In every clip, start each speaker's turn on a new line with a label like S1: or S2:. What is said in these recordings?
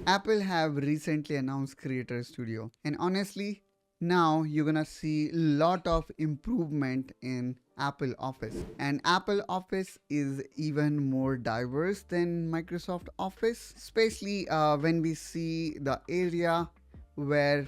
S1: Apple have recently announced Creator Studio, and honestly, now you're gonna see a lot of improvement in Apple Office. And Apple Office is even more diverse than Microsoft Office, especially when we see the area where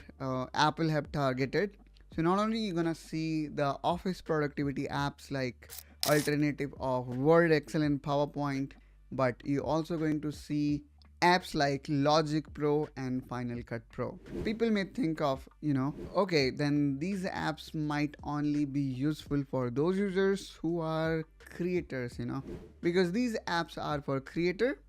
S1: Apple have targeted. So not only you're gonna see the office productivity apps like alternative of Word, Excel and PowerPoint, but you're also going to see apps like Logic Pro and Final Cut Pro. People may think of, okay, then these apps might only be useful for those users who are creators, because these apps are for creator.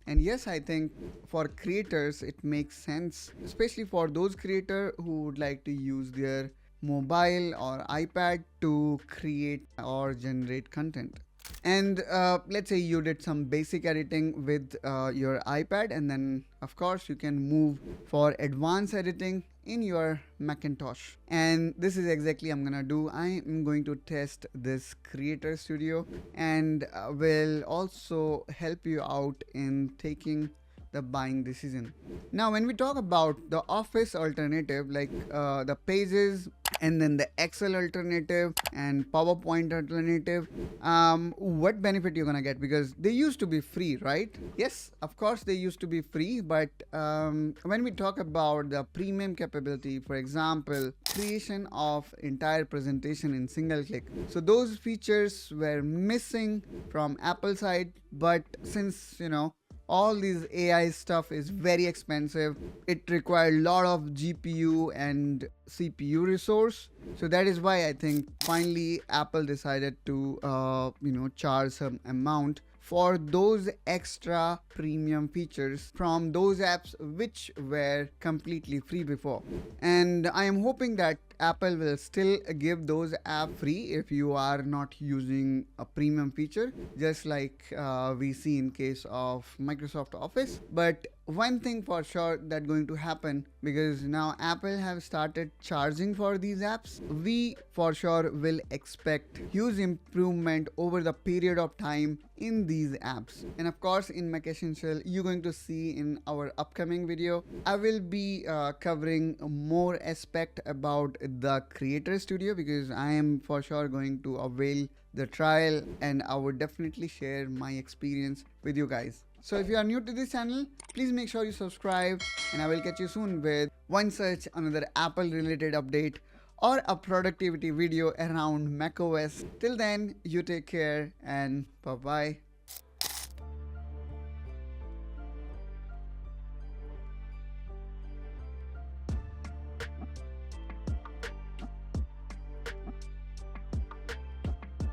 S1: And yes, I think for creators it makes sense, especially for those creators who would like to use their mobile or iPad to create or generate content. And let's say you did some basic editing with your iPad, and then of course you can move for advanced editing in your Macintosh. And this is exactly I'm gonna do. I am going to test this Creator Studio, and will also help you out in taking the buying decision. Now when we talk about the Office alternative, like the Pages and then the Excel alternative and PowerPoint alternative, what benefit you're gonna get? Because they used to be free, right? Yes, of course they used to be free, but when we talk about the premium capability, for example, creation of entire presentation in single click, so those features were missing from Apple side. But since all these AI stuff is very expensive, it required a lot of GPU and CPU resource. So that is why I think finally Apple decided to charge some amount for those extra premium features from those apps which were completely free before. And I am hoping that Apple will still give those apps free if you are not using a premium feature, just like we see in case of Microsoft Office. But one thing for sure that going to happen, because now Apple have started charging for these apps, we for sure will expect huge improvement over the period of time in these apps. And of course in Mac Essential, you're going to see in our upcoming video, I will be covering more aspect about the Creator Studio, because I am for sure going to avail the trial, and I would definitely share my experience with you guys. So if you are new to this channel, please make sure you subscribe, and I will catch you soon with one such another Apple related update or a productivity video around macOS. Till then, you take care and bye bye.